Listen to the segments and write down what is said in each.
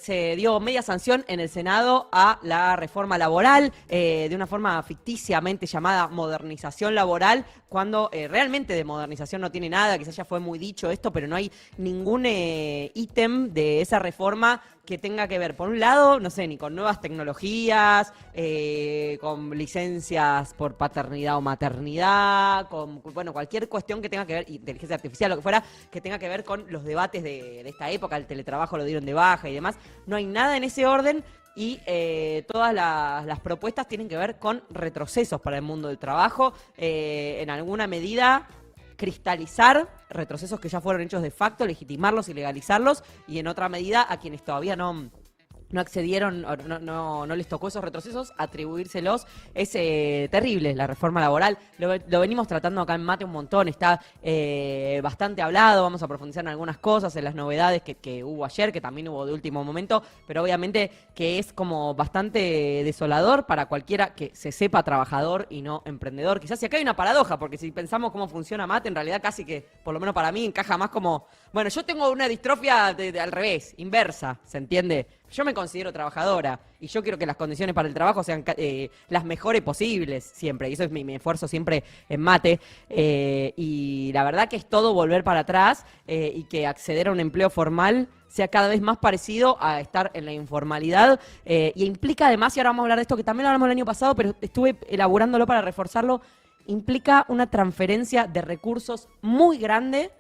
Se dio media sanción en el Senado a la reforma laboral, de una forma ficticiamente llamada modernización laboral, cuando realmente de modernización no tiene nada, quizás ya fue muy dicho esto, pero no hay ningún ítem de esa reforma que tenga que ver, por un lado, no sé, ni con nuevas tecnologías, con licencias por paternidad o maternidad, con, bueno, cualquier cuestión que tenga que ver, inteligencia artificial, lo que fuera, que tenga que ver con los debates de esta época, el teletrabajo lo dieron de baja y demás. No hay nada en ese orden y todas las propuestas tienen que ver con retrocesos para el mundo del trabajo, en alguna medida cristalizar retrocesos que ya fueron hechos de facto, legitimarlos y legalizarlos, y en otra medida a quienes todavía no accedieron, no les tocó esos retrocesos, atribuírselos. Es terrible la reforma laboral. Lo venimos tratando acá en Mate un montón, está bastante hablado, vamos a profundizar en algunas cosas, en las novedades que hubo ayer, que también hubo de último momento, pero obviamente que es como bastante desolador para cualquiera que se sepa trabajador y no emprendedor. Quizás si acá hay una paradoja, porque si pensamos cómo funciona Mate, en realidad casi que, por lo menos para mí, encaja más como, bueno, yo tengo una distrofia al revés, inversa, ¿se entiende? Yo me considero trabajadora y yo quiero que las condiciones para el trabajo sean las mejores posibles siempre. Y eso es mi esfuerzo siempre en Mate. Y la verdad que es todo volver para atrás y que acceder a un empleo formal sea cada vez más parecido a estar en la informalidad. Y implica además, y ahora vamos a hablar de esto, que también lo hablamos el año pasado, pero estuve elaborándolo para reforzarlo, implica una transferencia de recursos muy grande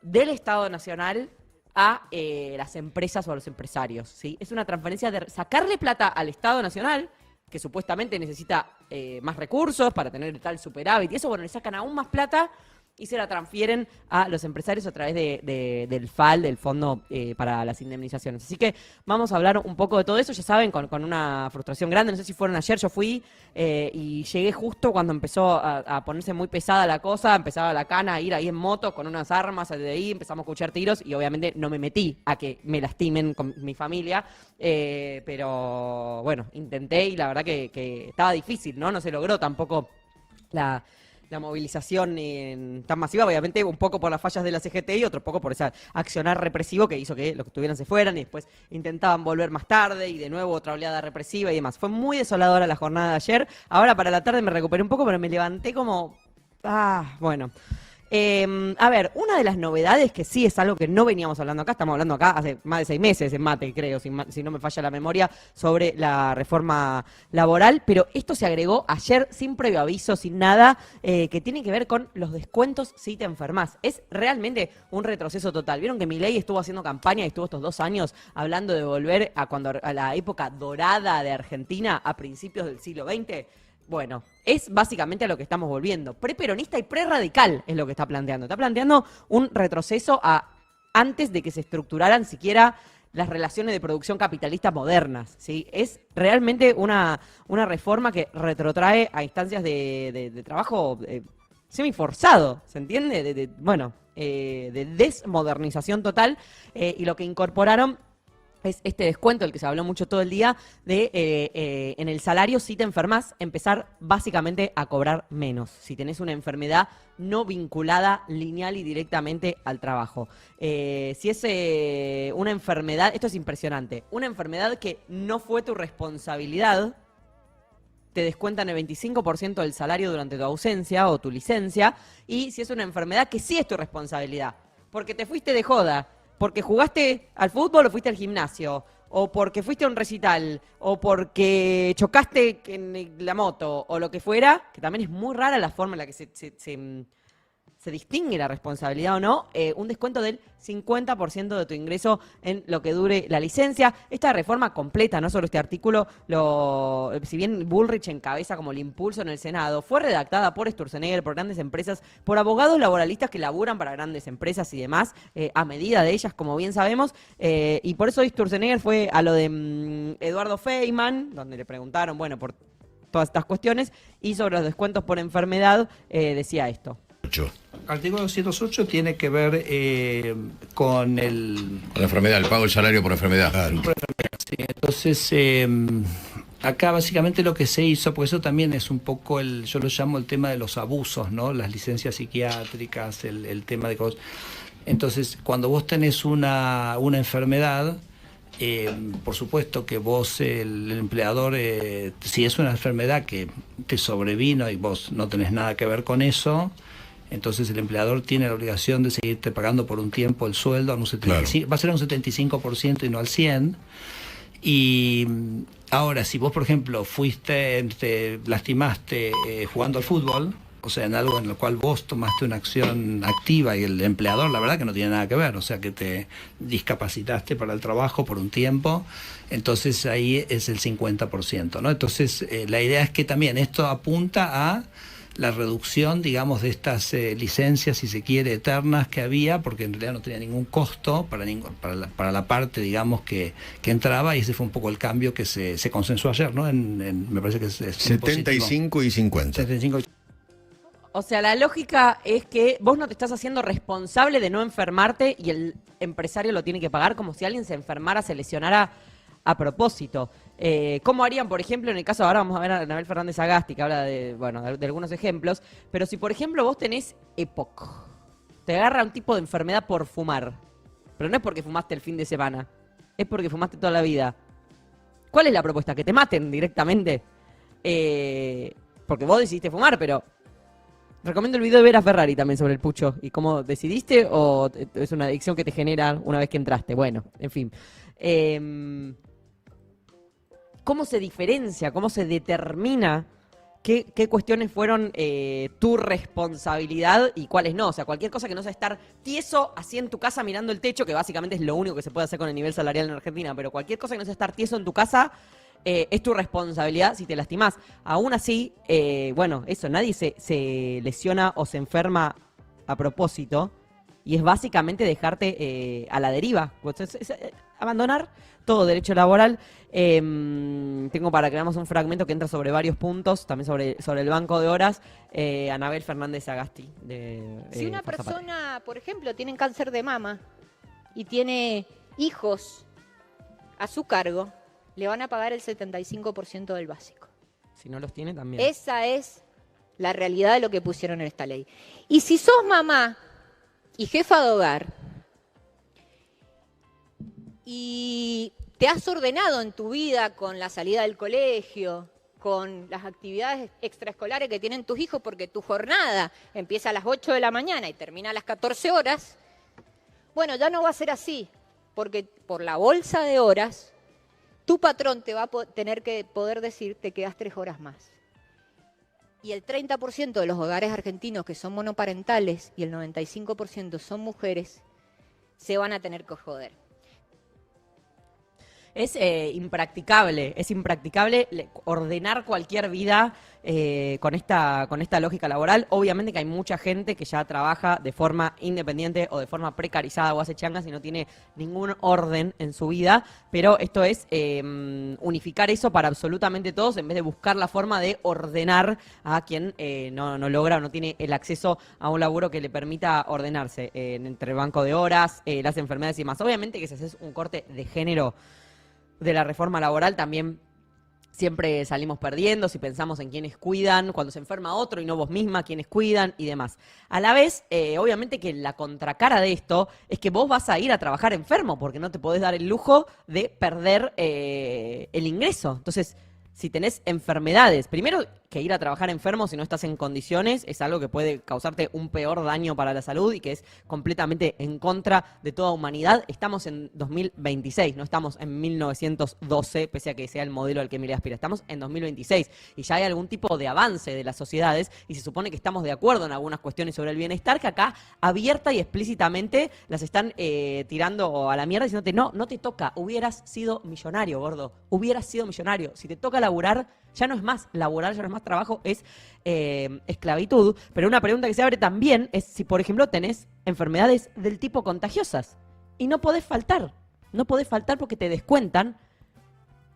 del Estado Nacional a las empresas o a los empresarios, ¿sí? Es una transferencia de sacarle plata al Estado Nacional, que supuestamente necesita más recursos para tener tal superávit, y eso, bueno, le sacan aún más plata y se la transfieren a los empresarios a través del FAL, del Fondo para las Indemnizaciones. Así que vamos a hablar un poco de todo eso, ya saben, con una frustración grande. No sé si fueron ayer, yo fui y llegué justo cuando empezó a ponerse muy pesada la cosa, empezaba la cana a ir ahí en moto con unas armas de ahí, empezamos a escuchar tiros y obviamente no me metí a que me lastimen con mi familia, pero bueno, intenté y la verdad que estaba difícil, ¿no? No se logró tampoco la movilización tan masiva, obviamente un poco por las fallas de la CGT y otro poco por ese accionar represivo que hizo que los que estuvieran se fueran y después intentaban volver más tarde y de nuevo otra oleada represiva y demás. Fue muy desoladora la jornada de ayer. Ahora para la tarde me recuperé un poco, pero me levanté como... bueno. A ver, una de las novedades que sí es algo que no veníamos hablando acá, estamos hablando acá hace más de 6 meses en Mate, creo, si no me falla la memoria, sobre la reforma laboral, pero esto se agregó ayer sin previo aviso, sin nada, que tiene que ver con los descuentos si te enfermas. Es realmente un retroceso total. ¿Vieron que Milei estuvo haciendo campaña y estuvo estos 2 años hablando de volver a la época dorada de Argentina a principios del siglo XX? Bueno, es básicamente a lo que estamos volviendo. Preperonista y prerradical es lo que está planteando. Está planteando un retroceso a antes de que se estructuraran siquiera las relaciones de producción capitalistas modernas, ¿sí? Es realmente una reforma que retrotrae a instancias de trabajo semiforzado, ¿se entiende? De desmodernización total, y lo que incorporaron es este descuento, del que se habló mucho todo el día, de en el salario, si te enfermas, empezar básicamente a cobrar menos. Si tenés una enfermedad no vinculada lineal y directamente al trabajo. Si es una enfermedad, esto es impresionante, una enfermedad que no fue tu responsabilidad, te descuentan el 25% del salario durante tu ausencia o tu licencia. Y si es una enfermedad que sí es tu responsabilidad, porque te fuiste de joda, porque jugaste al fútbol o fuiste al gimnasio, o porque fuiste a un recital, o porque chocaste en la moto, o lo que fuera, que también es muy rara la forma en la que se distingue la responsabilidad o no, un descuento del 50% de tu ingreso en lo que dure la licencia. Esta reforma completa, no solo este artículo, si bien Bullrich encabeza como el impulso en el Senado, fue redactada por Sturzenegger, por grandes empresas, por abogados laboralistas que laburan para grandes empresas y demás, a medida de ellas, como bien sabemos, y por eso Sturzenegger fue a lo de Eduardo Feynman, donde le preguntaron, bueno, por todas estas cuestiones, y sobre los descuentos por enfermedad, decía esto. Artículo 208 tiene que ver con la enfermedad, el pago del salario por enfermedad. Claro. Sí, entonces, acá básicamente lo que se hizo, porque eso también es un poco yo lo llamo el tema de los abusos, ¿no? Las licencias psiquiátricas, el tema de cosas. Entonces, cuando vos tenés una enfermedad, Por supuesto que vos, el empleador, si es una enfermedad que te sobrevino y vos no tenés nada que ver con eso, entonces el empleador tiene la obligación de seguirte pagando por un tiempo el sueldo, a un 75, va a ser a un 75% y no al 100%. Y ahora, si vos, por ejemplo, te lastimaste jugando al fútbol, o sea, en algo en lo cual vos tomaste una acción activa y el empleador, la verdad que no tiene nada que ver, o sea, que te discapacitaste para el trabajo por un tiempo, entonces ahí es el 50%, ¿no? Entonces, la idea es que también esto apunta a la reducción, digamos, de estas licencias, si se quiere, eternas que había, porque en realidad no tenía ningún costo para la parte, digamos, que entraba, y ese fue un poco el cambio que se consensuó ayer, ¿no? Me parece que es 75 y 50. 75 y... O sea, la lógica es que vos no te estás haciendo responsable de no enfermarte y el empresario lo tiene que pagar, como si alguien se enfermara, se lesionara a propósito. ¿Cómo harían, por ejemplo, en el caso, ahora vamos a ver a Anabel Fernández Agasti, que habla de algunos ejemplos, pero si, por ejemplo, vos tenés EPOC, te agarra un tipo de enfermedad por fumar, pero no es porque fumaste el fin de semana, es porque fumaste toda la vida. ¿Cuál es la propuesta? ¿Que te maten directamente? Porque vos decidiste fumar, pero... Recomiendo el video de Vera Ferrari también sobre el pucho y cómo decidiste, o es una adicción que te genera una vez que entraste. Bueno, en fin. ¿Cómo se diferencia, cómo se determina qué cuestiones fueron tu responsabilidad y cuáles no? O sea, cualquier cosa que no sea estar tieso así en tu casa mirando el techo, que básicamente es lo único que se puede hacer con el nivel salarial en Argentina, pero cualquier cosa que no sea estar tieso en tu casa... es tu responsabilidad si te lastimás. Aún así, bueno, eso, nadie se lesiona o se enferma a propósito, y es básicamente dejarte a la deriva. Es abandonar todo derecho laboral. Tengo para que veamos un fragmento que entra sobre varios puntos, también sobre el banco de horas. Anabel Fernández Agasti. Si una persona, por ejemplo, tiene cáncer de mama y tiene hijos a su cargo, le van a pagar el 75% del básico. Si no los tiene, también. Esa es la realidad de lo que pusieron en esta ley. Y si sos mamá y jefa de hogar y te has ordenado en tu vida con la salida del colegio, con las actividades extraescolares que tienen tus hijos, porque tu jornada empieza a las 8 de la mañana y termina a las 14 horas, bueno, ya no va a ser así, porque por la bolsa de horas... tu patrón te va a tener que poder decir, te quedas 3 horas más. Y el 30% de los hogares argentinos que son monoparentales y el 95% son mujeres, se van a tener que joder. Es impracticable ordenar cualquier vida con esta lógica laboral. Obviamente que hay mucha gente que ya trabaja de forma independiente o de forma precarizada o hace changas y no tiene ningún orden en su vida, pero esto es unificar eso para absolutamente todos en vez de buscar la forma de ordenar a quien no logra o no tiene el acceso a un laburo que le permita ordenarse entre el banco de horas, las enfermedades y más. Obviamente que si haces un corte de género de la reforma laboral también siempre salimos perdiendo si pensamos en quienes cuidan, cuando se enferma otro y no vos misma, quienes cuidan y demás. A la vez, obviamente que la contracara de esto es que vos vas a ir a trabajar enfermo porque no te podés dar el lujo de perder el ingreso. Entonces, si tenés enfermedades, primero que ir a trabajar enfermo si no estás en condiciones es algo que puede causarte un peor daño para la salud y que es completamente en contra de toda humanidad. Estamos en 2026, no estamos en 1912, pese a que sea el modelo al que Milei aspira. Estamos en 2026 y ya hay algún tipo de avance de las sociedades y se supone que estamos de acuerdo en algunas cuestiones sobre el bienestar que acá abierta y explícitamente las están tirando a la mierda diciéndote no te toca, hubieras sido millonario, gordo, hubieras sido millonario. Si te toca laburar, ya no es más laboral, ya no es más trabajo, es esclavitud. Pero una pregunta que se abre también es si, por ejemplo, tenés enfermedades del tipo contagiosas y no podés faltar porque te descuentan.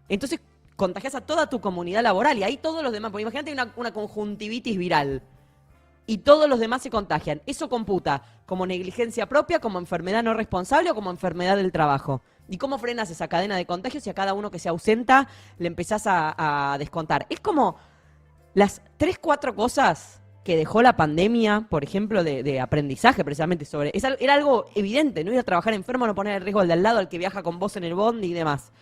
Entonces contagias a toda tu comunidad laboral y ahí todos los demás, porque imagínate una conjuntivitis viral y todos los demás se contagian. Eso computa como negligencia propia, como enfermedad no responsable o como enfermedad del trabajo. ¿Y cómo frenas esa cadena de contagios si a cada uno que se ausenta le empezás a descontar? Es como las 3, 4 cosas que dejó la pandemia, por ejemplo, de aprendizaje precisamente sobre... Era algo evidente, no ir a trabajar enfermo, no poner en riesgo al de al lado, al que viaja con vos en el bondi y demás.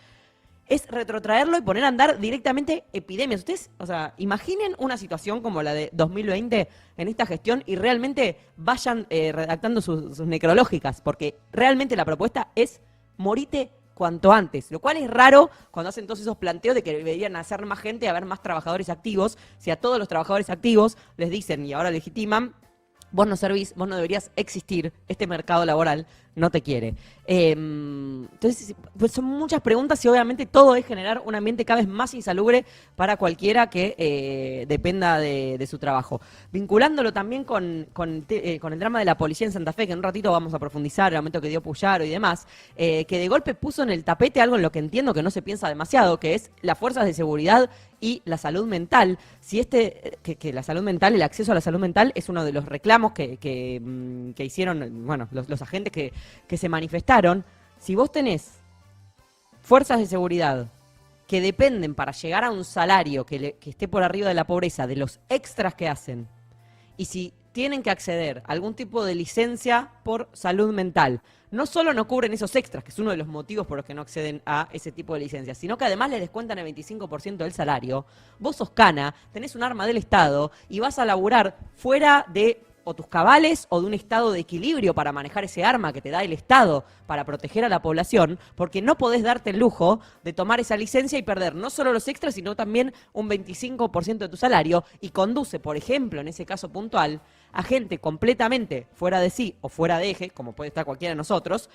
Es retrotraerlo y poner a andar directamente epidemias. Ustedes, o sea, imaginen una situación como la de 2020 en esta gestión y realmente vayan redactando sus necrológicas, porque realmente la propuesta es morite cuanto antes, lo cual es raro cuando hacen todos esos planteos de que deberían hacer más gente, haber más trabajadores activos, si a todos los trabajadores activos les dicen y ahora legitiman, vos no servís, vos no deberías existir, este mercado laboral no te quiere. Entonces, pues son muchas preguntas y obviamente todo es generar un ambiente cada vez más insalubre para cualquiera que dependa de su trabajo. Vinculándolo también con el drama de la policía en Santa Fe, que en un ratito vamos a profundizar, el aumento que dio Puyaro y demás, que de golpe puso en el tapete algo en lo que entiendo que no se piensa demasiado, que es las fuerzas de seguridad y la salud mental. Si que la salud mental, el acceso a la salud mental es uno de los reclamos que hicieron, bueno, los agentes que se manifestaron. Si vos tenés fuerzas de seguridad que dependen para llegar a un salario que esté por arriba de la pobreza, de los extras que hacen, y si tienen que acceder a algún tipo de licencia por salud mental, no solo no cubren esos extras, que es uno de los motivos por los que no acceden a ese tipo de licencias, sino que además les descuentan el 25% del salario, vos sos cana, tenés un arma del Estado y vas a laburar fuera de o tus cabales o de un estado de equilibrio para manejar ese arma que te da el Estado para proteger a la población, porque no podés darte el lujo de tomar esa licencia y perder no solo los extras, sino también un 25% de tu salario, y conduce, por ejemplo, en ese caso puntual, a gente completamente fuera de sí o fuera de eje, como puede estar cualquiera de nosotros,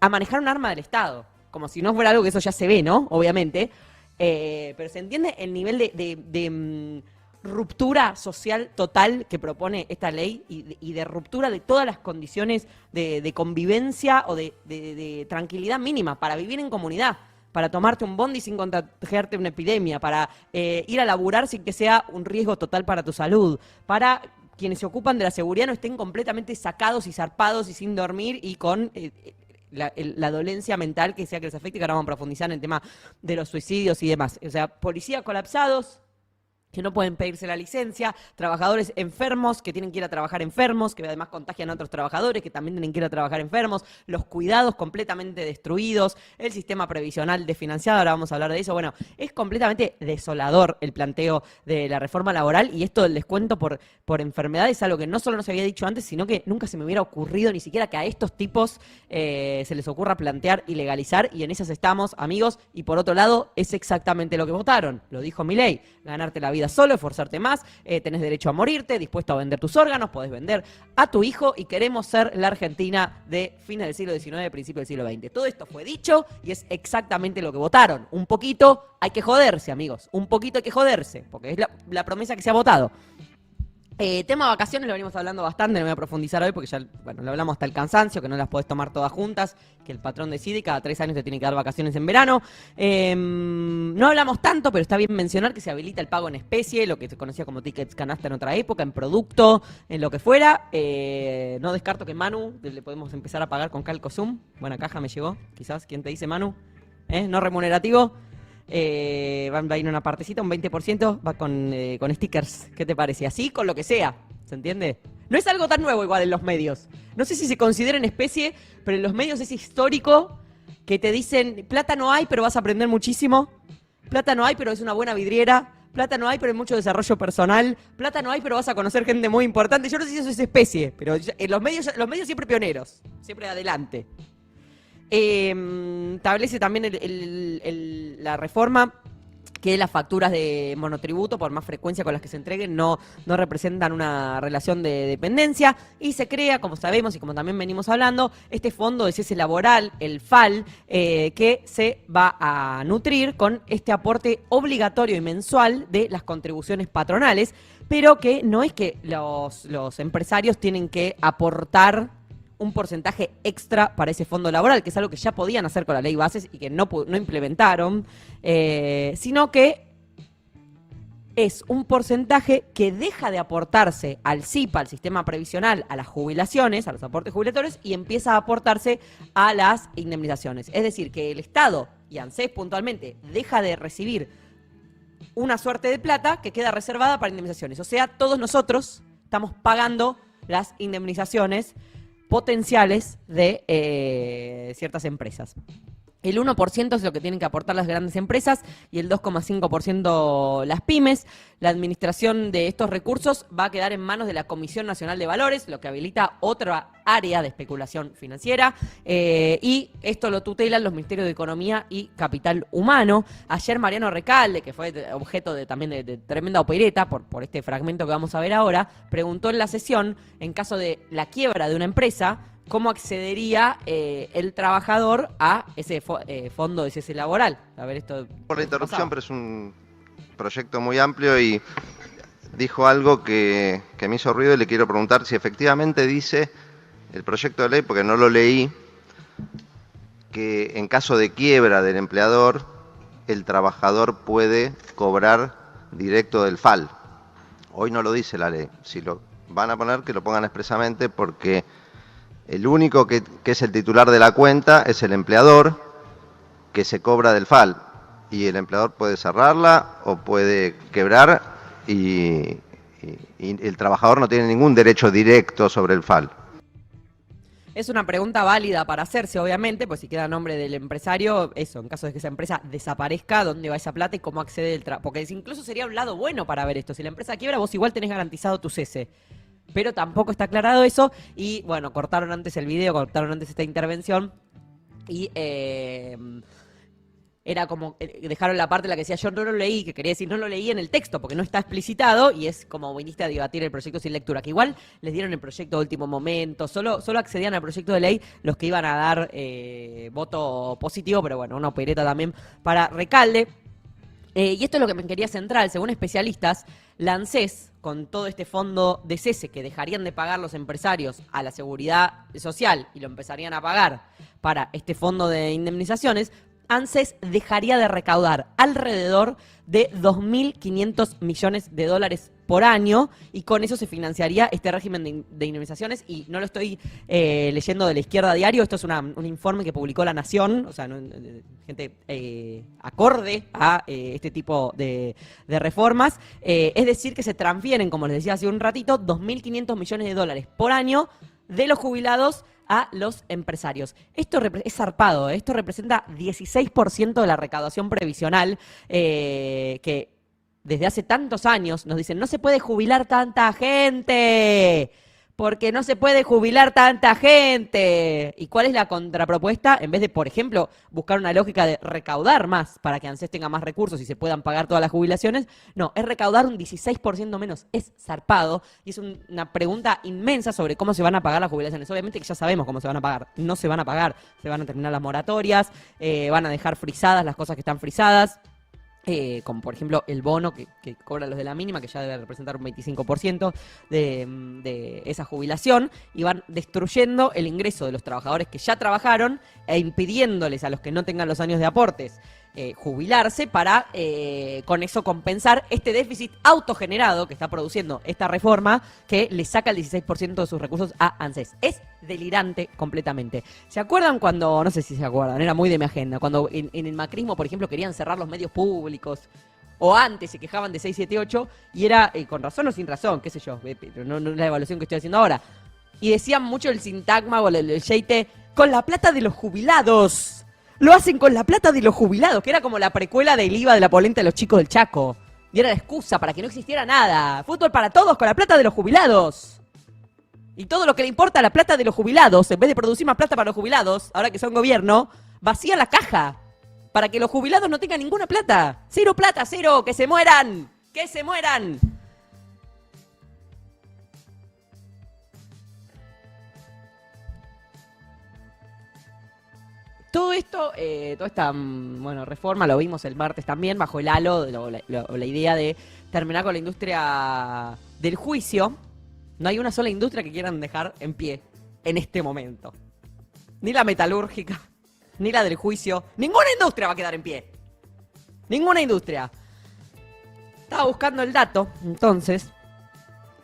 a manejar un arma del Estado, como si no fuera algo que eso ya se ve, ¿no? Obviamente, pero se entiende el nivel de ruptura social total que propone esta ley y de ruptura de todas las condiciones de convivencia o de tranquilidad mínima para vivir en comunidad, para tomarte un bondi sin contagiarte una epidemia, para ir a laburar sin que sea un riesgo total para tu salud, para quienes se ocupan de la seguridad no estén completamente sacados y zarpados y sin dormir y con la dolencia mental que sea que les afecte, que ahora vamos a profundizar en el tema de los suicidios y demás. O sea, policías colapsados, que no pueden pedirse la licencia, trabajadores enfermos que tienen que ir a trabajar enfermos, que además contagian a otros trabajadores que también tienen que ir a trabajar enfermos, los cuidados completamente destruidos, el sistema previsional desfinanciado, ahora vamos a hablar de eso. Bueno, es completamente desolador el planteo de la reforma laboral, y esto del descuento por enfermedad es algo que no solo no se había dicho antes, sino que nunca se me hubiera ocurrido ni siquiera que a estos tipos se les ocurra plantear y legalizar, y en esas estamos, amigos. Y por otro lado, es exactamente lo que votaron, lo dijo Milei, ganarte la vida solo, esforzarte más, tenés derecho a morirte, dispuesto a vender tus órganos, podés vender a tu hijo, y queremos ser la Argentina de fines del siglo XIX, principios del siglo XX. Todo esto fue dicho y es exactamente lo que votaron. Un poquito hay que joderse, amigos, un poquito hay que joderse, porque es la promesa que se ha votado. Tema vacaciones lo venimos hablando bastante, no voy a profundizar hoy porque ya, bueno, lo hablamos hasta el cansancio, que no las podés tomar todas juntas, que el patrón decide y cada 3 años te tiene que dar vacaciones en verano. No hablamos tanto, pero está bien mencionar que se habilita el pago en especie, lo que se conocía como tickets canasta en otra época, en producto, en lo que fuera. No descarto que Manu le podemos empezar a pagar con Calco Zoom. Buena caja me llegó, quizás. ¿Quién te dice, Manu? No remunerativo. Va a ir una partecita, un 20%, va con stickers. ¿Qué te parece? Así con lo que sea, ¿se entiende? No es algo tan nuevo igual en los medios. No sé si se considera en especie, pero en los medios es histórico que te dicen, plata no hay, pero vas a aprender muchísimo. Plata no hay, pero es una buena vidriera. Plata no hay, pero hay mucho desarrollo personal. Plata no hay, pero vas a conocer gente muy importante. Yo no sé si eso es especie, pero en los medios siempre pioneros, siempre adelante. Establece también la reforma que las facturas de monotributo, por más frecuencia con las que se entreguen, no representan una relación de dependencia, y se crea, como sabemos y como también venimos hablando, este fondo de cese laboral, el FAL, que se va a nutrir con este aporte obligatorio y mensual de las contribuciones patronales, pero que no es que los empresarios tienen que aportar un porcentaje extra para ese fondo laboral, que es algo que ya podían hacer con la ley bases y que no implementaron, sino que es un porcentaje que deja de aportarse al SIPA, al sistema previsional, a las jubilaciones, a los aportes jubilatorios, y empieza a aportarse a las indemnizaciones. Es decir, que el Estado, y ANSES puntualmente, deja de recibir una suerte de plata que queda reservada para indemnizaciones. O sea, todos nosotros estamos pagando las indemnizaciones potenciales de ciertas empresas. El 1% es lo que tienen que aportar las grandes empresas y el 2,5% las pymes. La administración de estos recursos va a quedar en manos de la Comisión Nacional de Valores, lo que habilita otra área de especulación financiera. Y esto lo tutelan los Ministerios de Economía y Capital Humano. Ayer Mariano Recalde, que fue objeto también de tremenda opereta por este fragmento que vamos a ver ahora, preguntó en la sesión, en caso de la quiebra de una empresa, cómo accedería el trabajador a ese fondo de cese laboral. A ver, esto. Por la interrupción, pero es un proyecto muy amplio y dijo algo que me hizo ruido y le quiero preguntar si efectivamente dice el proyecto de ley, porque no lo leí, que en caso de quiebra del empleador, el trabajador puede cobrar directo del FAL. Hoy no lo dice la ley. Si lo van a poner, que lo pongan expresamente, porque el único que es el titular de la cuenta es el empleador, que se cobra del FAL. Y el empleador puede cerrarla o puede quebrar y el trabajador no tiene ningún derecho directo sobre el FAL. Es una pregunta válida para hacerse, obviamente, pues si queda a nombre del empresario, eso, en caso de que esa empresa desaparezca, ¿dónde va esa plata y cómo accede el trabajo? Porque incluso sería un lado bueno para ver esto. Si la empresa quiebra, vos igual tenés garantizado tu cese. Pero tampoco está aclarado eso y, bueno, cortaron antes el video, cortaron antes esta intervención y era como, dejaron la parte en la que decía yo no lo leí, que quería decir no lo leí en el texto porque no está explicitado y es como viniste a debatir el proyecto sin lectura, que igual les dieron el proyecto a último momento, solo accedían al proyecto de ley los que iban a dar voto positivo, pero bueno, una opereta también para Recalde. Y esto es lo que me quería centrar. Según especialistas, la ANSES, con todo este fondo de cese que dejarían de pagar los empresarios a la seguridad social y lo empezarían a pagar para este fondo de indemnizaciones, ANSES dejaría de recaudar alrededor de 2.500 millones de dólares por año y con eso se financiaría este régimen de indemnizaciones. Y no lo estoy leyendo de La Izquierda Diario, esto es un informe que publicó La Nación, o sea, gente acorde a este tipo de reformas. Es decir, que se transfieren, como les decía hace un ratito, 2.500 millones de dólares por año de los jubilados a los empresarios. Esto es zarpado, esto representa 16% de la recaudación previsional que desde hace tantos años nos dicen no se puede jubilar tanta gente, porque no se puede jubilar tanta gente. ¿Y cuál es la contrapropuesta? En vez de, por ejemplo, buscar una lógica de recaudar más para que ANSES tenga más recursos y se puedan pagar todas las jubilaciones, no, es recaudar un 16% menos. Es zarpado y es una pregunta inmensa sobre cómo se van a pagar las jubilaciones. Obviamente que ya sabemos cómo se van a pagar. No se van a pagar, se van a terminar las moratorias, van a dejar frisadas las cosas que están frisadas. Como por ejemplo el bono que cobran los de la mínima, que ya debe representar un 25% de esa jubilación, y van destruyendo el ingreso de los trabajadores que ya trabajaron e impidiéndoles a los que no tengan los años de aportes jubilarse para con eso compensar este déficit autogenerado que está produciendo esta reforma que le saca el 16% de sus recursos a ANSES. Es delirante completamente. ¿Se acuerdan cuando, no sé si se acuerdan, era muy de mi agenda, cuando en el macrismo, por ejemplo, querían cerrar los medios públicos? O antes se quejaban de 678 y era con razón o sin razón, qué sé yo, pero no es la evaluación que estoy haciendo ahora. Y decían mucho el sintagma o el yeite, con la plata de los jubilados. Lo hacen con la plata de los jubilados, que era como la precuela del IVA de la polenta de los chicos del Chaco. Y era la excusa para que no existiera nada. Fútbol para todos con la plata de los jubilados. Y todo lo que le importa a la plata de los jubilados, en vez de producir más plata para los jubilados, ahora que son gobierno, vacía la caja. Para que los jubilados no tengan ninguna plata. Cero plata, cero, que se mueran. Que se mueran. Todo esto, toda esta reforma, lo vimos el martes también, bajo el halo, la idea de terminar con la industria del juicio. No hay una sola industria que quieran dejar en pie en este momento. Ni la metalúrgica, ni la del juicio. Ninguna industria va a quedar en pie. Ninguna industria. Estaba buscando el dato, entonces,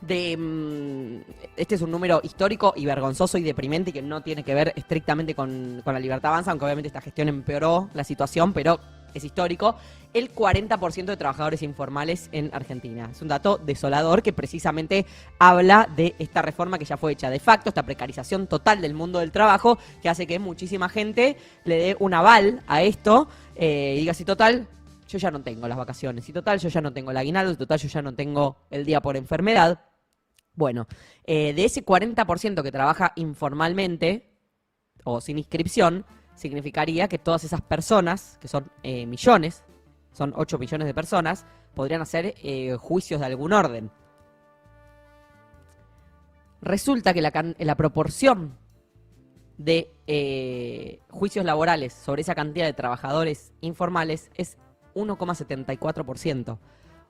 este es un número histórico y vergonzoso y deprimente y que no tiene que ver estrictamente con la Libertad Avanza, aunque obviamente esta gestión empeoró la situación, pero es histórico, el 40% de trabajadores informales en Argentina. Es un dato desolador que precisamente habla de esta reforma que ya fue hecha de facto, esta precarización total del mundo del trabajo, que hace que muchísima gente le dé un aval a esto y diga, si total, yo ya no tengo las vacaciones, si total, yo ya no tengo el aguinaldo, si total, yo ya no tengo el día por enfermedad. Bueno, de ese 40% que trabaja informalmente o sin inscripción, significaría que todas esas personas, que son millones, son 8 millones de personas, podrían hacer juicios de algún orden. Resulta que la proporción de juicios laborales sobre esa cantidad de trabajadores informales es 1,74%.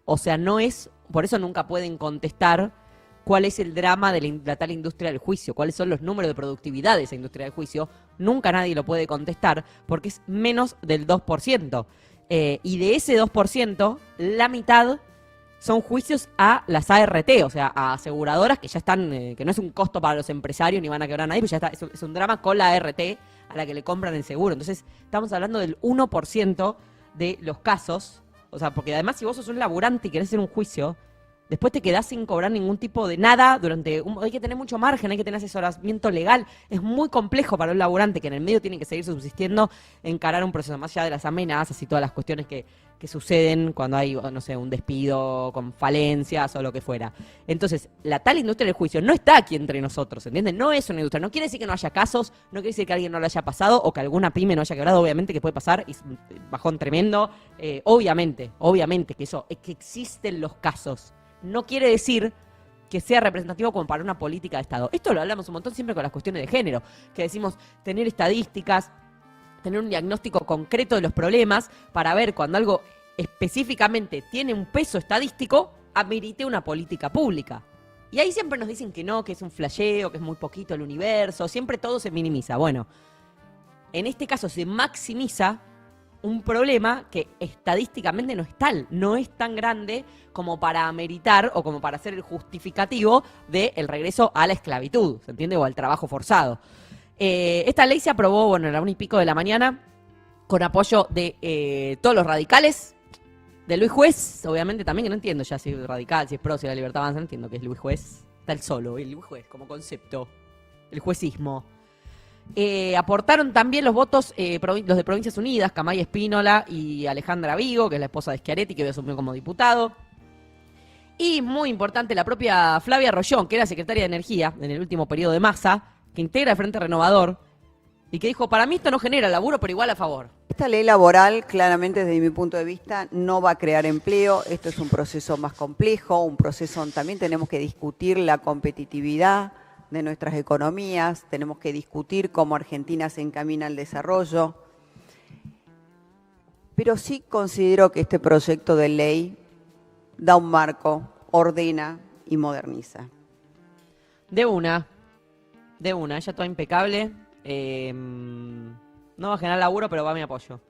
O sea, no es, por eso nunca pueden contestar cuál es el drama de la tal industria del juicio, cuáles son los números de productividad de esa industria del juicio. Nunca nadie lo puede contestar porque es menos del 2%. Y de ese 2%, la mitad son juicios a las ART, o sea, a aseguradoras que ya están, que no es un costo para los empresarios ni van a quebrar a nadie, pero ya está, es un drama con la ART a la que le compran el seguro. Entonces, estamos hablando del 1% de los casos, o sea, porque además si vos sos un laburante y querés hacer un juicio, después te quedás sin cobrar ningún tipo de nada hay que tener mucho margen, hay que tener asesoramiento legal. Es muy complejo para un laburante que en el medio tiene que seguir subsistiendo, encarar un proceso más allá de las amenazas y todas las cuestiones que suceden cuando hay, no sé, un despido con falencias o lo que fuera. Entonces, la tal industria del juicio no está aquí entre nosotros, ¿entienden? No es una industria. No quiere decir que no haya casos, no quiere decir que a alguien no lo haya pasado o que alguna pyme no haya quebrado, obviamente que puede pasar, y es un bajón tremendo. Obviamente que eso, es que existen los casos. No quiere decir que sea representativo como para una política de Estado. Esto lo hablamos un montón siempre con las cuestiones de género, que decimos tener estadísticas, tener un diagnóstico concreto de los problemas para ver cuando algo específicamente tiene un peso estadístico, amerite una política pública. Y ahí siempre nos dicen que no, que es un flasheo, que es muy poquito el universo, siempre todo se minimiza. Bueno, en este caso se maximiza un problema que estadísticamente no es tal, no es tan grande como para ameritar o como para ser el justificativo del regreso a la esclavitud, ¿se entiende? O al trabajo forzado. Esta ley se aprobó, bueno, a la 1:00 de la mañana, con apoyo de todos los radicales, de Luis Juez, obviamente también, que no entiendo ya si es radical, si es pro, si es la libertad avanza, no entiendo que es Luis Juez, está el solo, el Luis Juez como concepto, el juecismo. Aportaron también los votos los de Provincias Unidas, Camay Espínola y Alejandra Vigo, que es la esposa de Schiaretti, que hoy asumió como diputado. Y muy importante, la propia Flavia Rollón, que era secretaria de Energía en el último periodo de Massa, que integra el Frente Renovador, y que dijo, para mí esto no genera laburo, pero igual a favor. Esta ley laboral, claramente desde mi punto de vista, no va a crear empleo. Esto es un proceso más complejo, un proceso donde también tenemos que discutir la competitividad de nuestras economías, tenemos que discutir cómo Argentina se encamina al desarrollo. Pero sí considero que este proyecto de ley da un marco, ordena y moderniza. De una, ella toda impecable. No va a generar laburo, pero va a mi apoyo.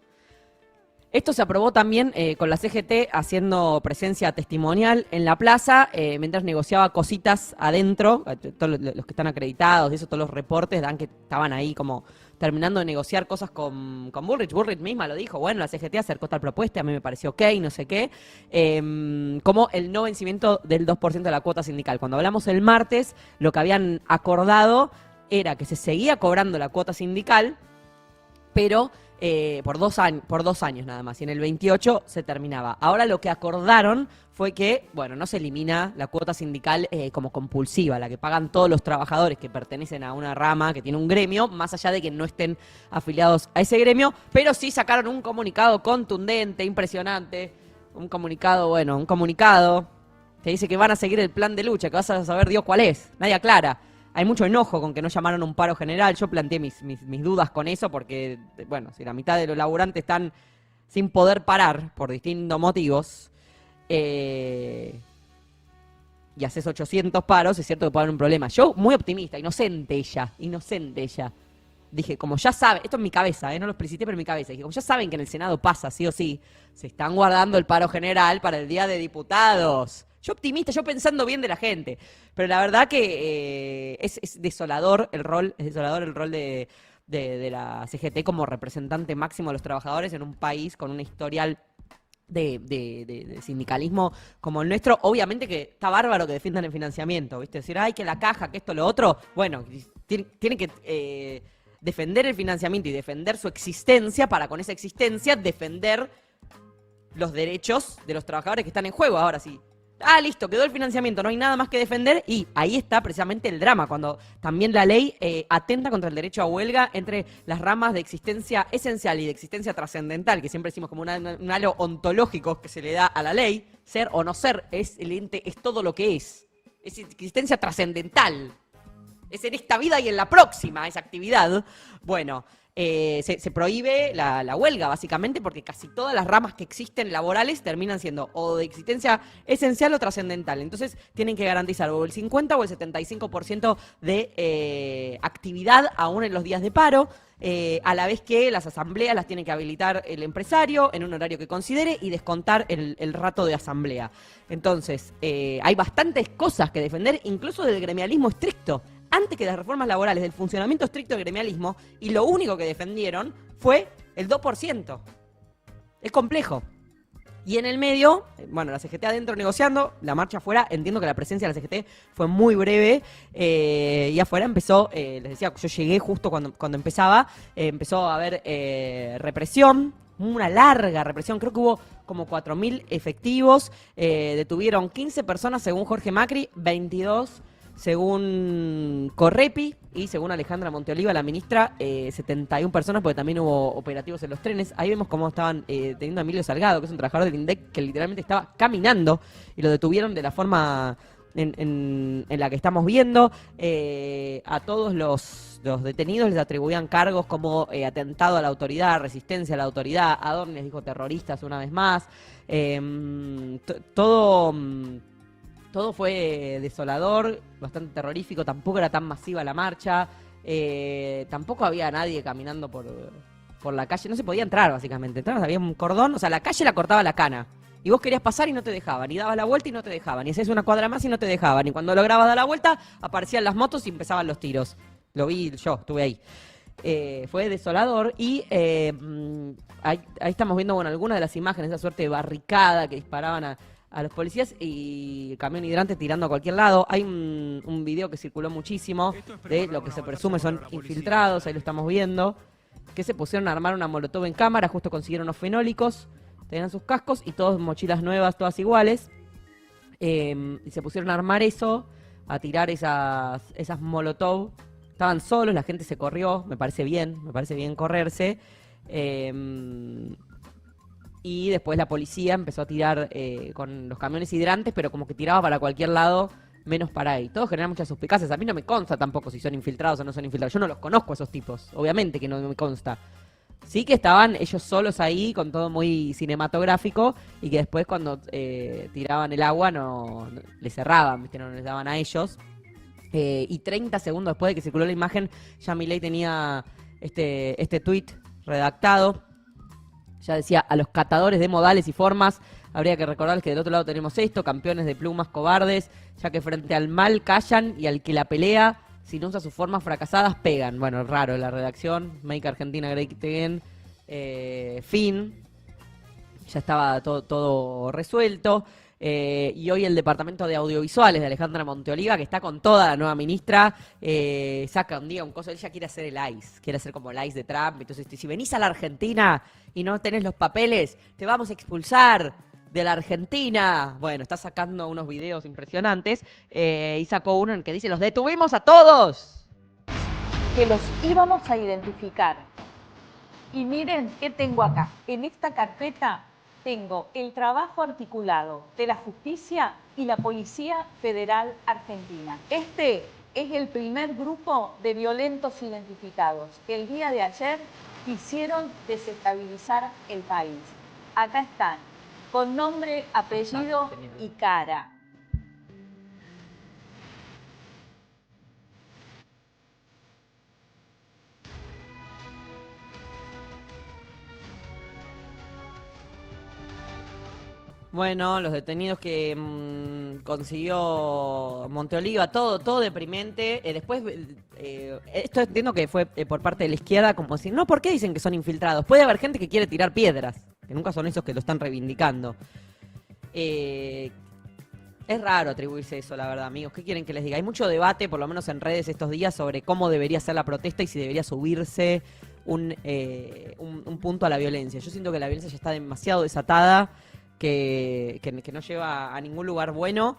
Esto se aprobó también con la CGT haciendo presencia testimonial en la plaza, mientras negociaba cositas adentro. Todos los que están acreditados, eso, todos los reportes dan que estaban ahí como terminando de negociar cosas con Bullrich. Bullrich misma lo dijo, bueno, la CGT acercó tal propuesta, a mí me pareció ok, no sé qué. Como el no vencimiento del 2% de la cuota sindical. Cuando hablamos el martes, lo que habían acordado era que se seguía cobrando la cuota sindical, pero por 2 años nada más, y en el 28 se terminaba. Ahora lo que acordaron fue que, bueno, no se elimina la cuota sindical como compulsiva, la que pagan todos los trabajadores que pertenecen a una rama que tiene un gremio, más allá de que no estén afiliados a ese gremio, pero sí sacaron un comunicado contundente, impresionante, un comunicado que dice que van a seguir el plan de lucha, que vas a saber Dios cuál es, nadie aclara. Hay mucho enojo con que no llamaron a un paro general. Yo planteé mis dudas con eso porque, bueno, si la mitad de los laburantes están sin poder parar por distintos motivos y haces 800 paros, es cierto que puede haber un problema. Yo, muy optimista, inocente ella. Dije, como ya saben, esto en mi cabeza, no lo explicité, pero en mi cabeza. Dije, como ya saben que en el Senado pasa, sí o sí, se están guardando el paro general para el Día de Diputados. Yo optimista, yo pensando bien de la gente. Pero la verdad que es desolador el rol de de la CGT como representante máximo de los trabajadores en un país con un historial de sindicalismo como el nuestro. Obviamente que está bárbaro que defiendan el financiamiento, ¿viste? Decir, ay, que la caja, que esto, lo otro. Bueno, tienen que defender el financiamiento y defender su existencia para con esa existencia defender los derechos de los trabajadores que están en juego. Ahora sí. Listo, quedó el financiamiento, no hay nada más que defender, y ahí está precisamente el drama, cuando también la ley atenta contra el derecho a huelga entre las ramas de existencia esencial y de existencia trascendental, que siempre decimos como un halo ontológico que se le da a la ley. Ser o no ser es el ente, es todo lo que es existencia trascendental, es en esta vida y en la próxima esa actividad. Bueno, se prohíbe la huelga, básicamente, porque casi todas las ramas que existen laborales terminan siendo o de existencia esencial o trascendental. Entonces, tienen que garantizar o el 50 o el 75% de actividad aún en los días de paro, a la vez que las asambleas las tiene que habilitar el empresario en un horario que considere y descontar el rato de asamblea. Entonces, hay bastantes cosas que defender, incluso del gremialismo estricto, antes que las reformas laborales, del funcionamiento estricto del gremialismo, y lo único que defendieron fue el 2%. Es complejo. Y en el medio, bueno, la CGT adentro negociando, la marcha afuera, entiendo que la presencia de la CGT fue muy breve, y afuera empezó, les decía, yo llegué justo cuando empezaba, empezó a haber represión, una larga represión, creo que hubo como 4.000 efectivos, detuvieron 15 personas según Jorge Macri, 22 según Correpi, y según Alejandra Monteoliva, la ministra, 71 personas, porque también hubo operativos en los trenes. Ahí vemos cómo estaban teniendo a Emilio Salgado, que es un trabajador del INDEC, que literalmente estaba caminando, y lo detuvieron de la forma en la que estamos viendo. A todos los detenidos les atribuían cargos como atentado a la autoridad, resistencia a la autoridad. Adornes dijo terroristas una vez más. Todo fue desolador, bastante terrorífico, tampoco era tan masiva la marcha, tampoco había nadie caminando por la calle, no se podía entrar básicamente, había un cordón, o sea, la calle la cortaba la cana, y vos querías pasar y no te dejaban, y dabas la vuelta y no te dejaban, y hacías una cuadra más y no te dejaban, y cuando lograbas dar la vuelta aparecían las motos y empezaban los tiros. Lo vi yo, estuve ahí. Fue desolador, y ahí estamos viendo, bueno, algunas de las imágenes, esa suerte de barricada que disparaban a los policías y camión hidrante tirando a cualquier lado. Hay un video que circuló muchísimo de lo que se presume son infiltrados, ahí lo estamos viendo, que se pusieron a armar una molotov en cámara, justo consiguieron unos fenólicos, tenían sus cascos y todos mochilas nuevas, todas iguales, y se pusieron a armar eso, a tirar esas molotov. Estaban solos, la gente se corrió, me parece bien correrse. Y después la policía empezó a tirar con los camiones hidrantes, pero como que tiraba para cualquier lado, menos para ahí. Todo genera muchas suspicacias. A mí no me consta tampoco si son infiltrados o no son infiltrados. Yo no los conozco a esos tipos, obviamente que no me consta. Sí que estaban ellos solos ahí, con todo muy cinematográfico, y que después cuando tiraban el agua no les cerraban, ¿viste? No les daban a ellos. Y 30 segundos después de que circuló la imagen, ya Milei tenía este tuit redactado. Ya decía, a los catadores de modales y formas, habría que recordarles que del otro lado tenemos esto, campeones de plumas cobardes, ya que frente al mal callan y al que la pelea, si no usa sus formas fracasadas, pegan. Bueno, raro la redacción, Make Argentina Great Again, fin, ya estaba todo resuelto. Y hoy el Departamento de Audiovisuales de Alejandra Monteoliva, que está con toda la nueva ministra, saca un día un coso, ella quiere hacer el ICE, quiere hacer como el ICE de Trump. Entonces, si venís a la Argentina y no tenés los papeles, te vamos a expulsar de la Argentina. Bueno, está sacando unos videos impresionantes, y sacó uno en el que dice, los detuvimos a todos. Que los íbamos a identificar. Y miren qué tengo acá. En esta carpeta tengo el trabajo articulado de la Justicia y la Policía Federal Argentina. Este es el primer grupo de violentos identificados que el día de ayer quisieron desestabilizar el país. Acá están, con nombre, apellido y cara. Bueno, los detenidos que consiguió Monteoliva, todo deprimente. Después, esto entiendo que fue por parte de la izquierda, como decir, no, ¿por qué dicen que son infiltrados? Puede haber gente que quiere tirar piedras, que nunca son esos que lo están reivindicando. Es raro atribuirse eso, la verdad, amigos. ¿Qué quieren que les diga? Hay mucho debate, por lo menos en redes estos días, sobre cómo debería ser la protesta y si debería subirse un punto a la violencia. Yo siento que la violencia ya está demasiado desatada, que no lleva a ningún lugar bueno.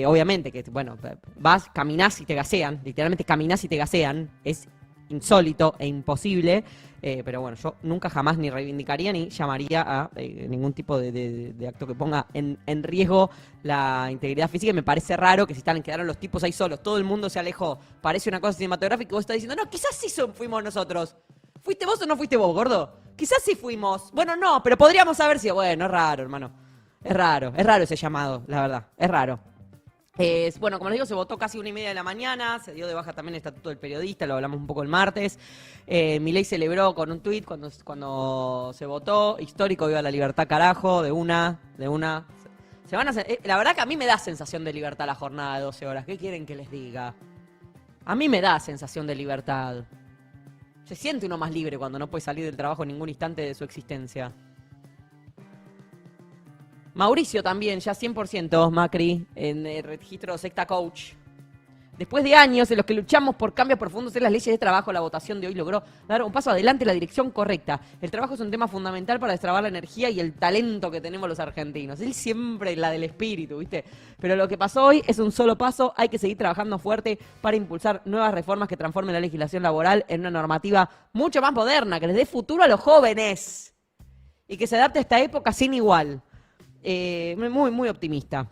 Obviamente que, bueno, vas, caminás y te gasean, literalmente caminás y te gasean. Es insólito e imposible, pero bueno, yo nunca jamás ni reivindicaría ni llamaría a ningún tipo de acto que ponga en riesgo la integridad física. Y me parece raro que si quedaron los tipos ahí solos, todo el mundo se alejó, parece una cosa cinematográfica, y vos estás diciendo, no, quizás sí fuimos nosotros. ¿Fuiste vos o no fuiste vos, gordo? Quizás sí fuimos. Bueno, no, pero podríamos haber sido. Bueno, es raro, hermano. Es raro ese llamado, la verdad, es raro. Bueno, como les digo, se votó casi 1:30 de la mañana, se dio de baja también el Estatuto del Periodista, lo hablamos un poco el martes. Milei celebró con un tuit cuando se votó, histórico, viva la libertad, carajo, de una. Se van a hacer, la verdad que a mí me da sensación de libertad la jornada de 12 horas, ¿qué quieren que les diga? A mí me da sensación de libertad. Se siente uno más libre cuando no puede salir del trabajo en ningún instante de su existencia. Mauricio también, ya 100%, Macri, en el registro secta coach. Después de años en los que luchamos por cambios profundos en las leyes de trabajo, la votación de hoy logró dar un paso adelante en la dirección correcta. El trabajo es un tema fundamental para destrabar la energía y el talento que tenemos los argentinos. Él siempre la del espíritu, ¿viste? Pero lo que pasó hoy es un solo paso. Hay que seguir trabajando fuerte para impulsar nuevas reformas que transformen la legislación laboral en una normativa mucho más moderna, que les dé futuro a los jóvenes y que se adapte a esta época sin igual. Muy, muy optimista.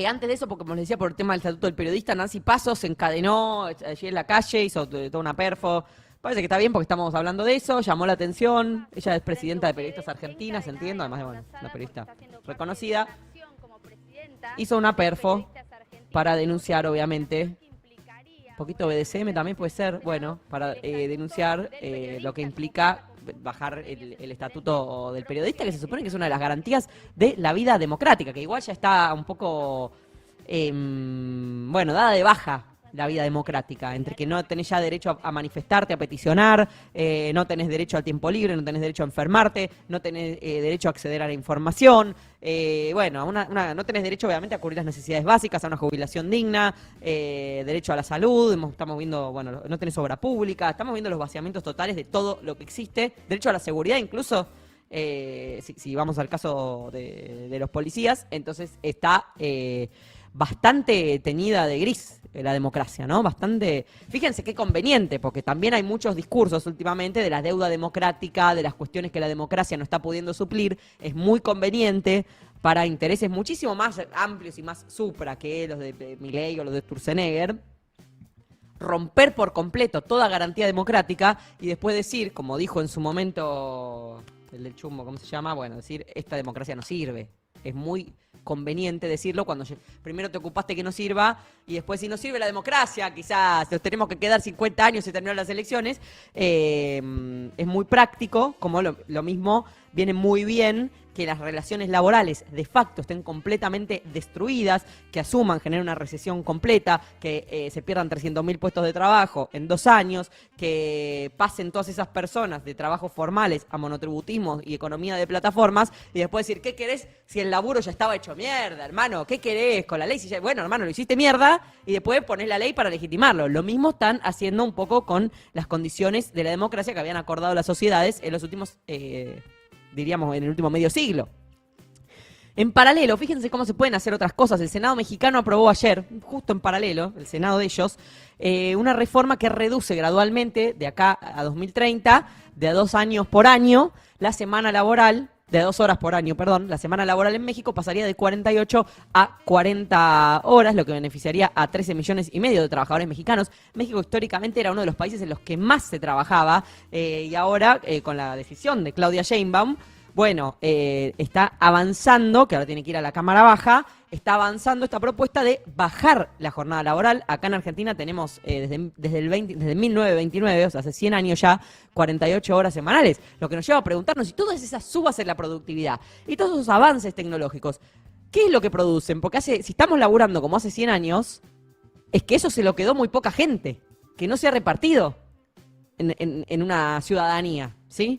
Antes de eso, porque como les decía, por el tema del Estatuto del Periodista, Nancy Paso se encadenó allí en la calle, hizo toda una perfo. Parece que está bien porque estamos hablando de eso, llamó la atención. Ella es presidenta de Periodistas Argentinas, entiendo, además de, bueno, una periodista reconocida. Hizo una perfo para denunciar, obviamente. Un poquito BDSM también puede ser, bueno, para denunciar lo que implica bajar el estatuto del periodista, que se supone que es una de las garantías de la vida democrática, que igual ya está un poco, bueno, dada de baja la vida democrática, entre que no tenés ya derecho a manifestarte, a peticionar, no tenés derecho al tiempo libre, no tenés derecho a enfermarte, no tenés derecho a acceder a la información, bueno, no tenés derecho obviamente a cubrir las necesidades básicas, a una jubilación digna, derecho a la salud, estamos viendo, bueno, no tenés obra pública, estamos viendo los vaciamientos totales de todo lo que existe, derecho a la seguridad incluso, si vamos al caso de los policías, entonces está bastante teñida de gris la democracia, ¿no? Bastante, fíjense qué conveniente, porque también hay muchos discursos últimamente de la deuda democrática, de las cuestiones que la democracia no está pudiendo suplir. Es muy conveniente para intereses muchísimo más amplios y más supra que los de Milei o los de Sturzenegger, romper por completo toda garantía democrática y después decir, como dijo en su momento el del chumbo, ¿cómo se llama? Bueno, decir, esta democracia no sirve. Es muy conveniente decirlo cuando primero te ocupaste que no sirva y después si no sirve la democracia, quizás nos tenemos que quedar 50 años y terminar las elecciones. Es muy práctico, como lo mismo viene muy bien que las relaciones laborales de facto estén completamente destruidas, que asuman, generen una recesión completa, que se pierdan 300.000 puestos de trabajo en 2 años, que pasen todas esas personas de trabajos formales a monotributismo y economía de plataformas, y después decir, ¿qué querés si el laburo ya estaba hecho mierda, hermano? ¿Qué querés con la ley? Bueno, hermano, lo hiciste mierda, y después ponés la ley para legitimarlo. Lo mismo están haciendo un poco con las condiciones de la democracia que habían acordado las sociedades en los últimos... diríamos, en el último medio siglo. En paralelo, fíjense cómo se pueden hacer otras cosas. El Senado mexicano aprobó ayer, justo en paralelo, el Senado de ellos, una reforma que reduce gradualmente, de acá a 2030, de a 2 años por año, la semana laboral, de 2 horas por año, perdón, la semana laboral en México pasaría de 48 a 40 horas, lo que beneficiaría a 13,5 millones de trabajadores mexicanos. México históricamente era uno de los países en los que más se trabajaba y ahora, con la decisión de Claudia Sheinbaum, Bueno, está avanzando, que ahora tiene que ir a la Cámara Baja, está avanzando esta propuesta de bajar la jornada laboral. Acá en Argentina tenemos desde 1929, o sea, hace 100 años ya, 48 horas semanales. Lo que nos lleva a preguntarnos si todas esas subas en la productividad y todos esos avances tecnológicos, ¿qué es lo que producen? Porque si estamos laburando como hace 100 años, es que eso se lo quedó muy poca gente, que no se ha repartido en una ciudadanía, ¿sí?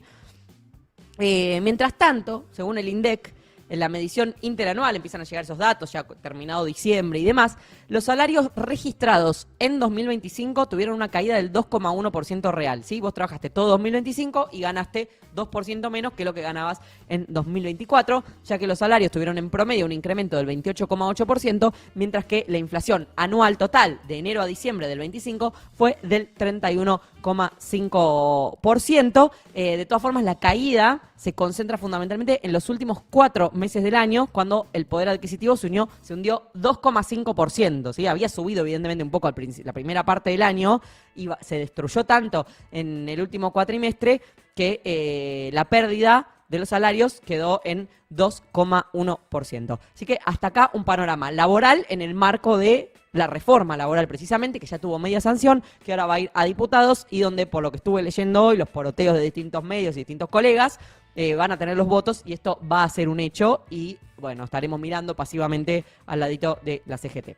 Mientras tanto, según el INDEC, en la medición interanual empiezan a llegar esos datos, ya terminado diciembre y demás, los salarios registrados en 2025 tuvieron una caída del 2,1% real, ¿sí? Vos trabajaste todo 2025 y ganaste 2% menos que lo que ganabas en 2024, ya que los salarios tuvieron en promedio un incremento del 28,8%, mientras que la inflación anual total de enero a diciembre del 25 fue del 31,5%. De todas formas, la caída se concentra fundamentalmente en los últimos 4 meses del año, cuando el poder adquisitivo se hundió 2,5%. ¿Sí? Había subido evidentemente un poco la primera parte del año y se destruyó tanto en el último cuatrimestre que la pérdida de los salarios quedó en 2,1%. Así que hasta acá un panorama laboral en el marco de la reforma laboral precisamente, que ya tuvo media sanción, que ahora va a ir a diputados y donde, por lo que estuve leyendo hoy, los poroteos de distintos medios y distintos colegas van a tener los votos y esto va a ser un hecho y, bueno, estaremos mirando pasivamente al ladito de la CGT.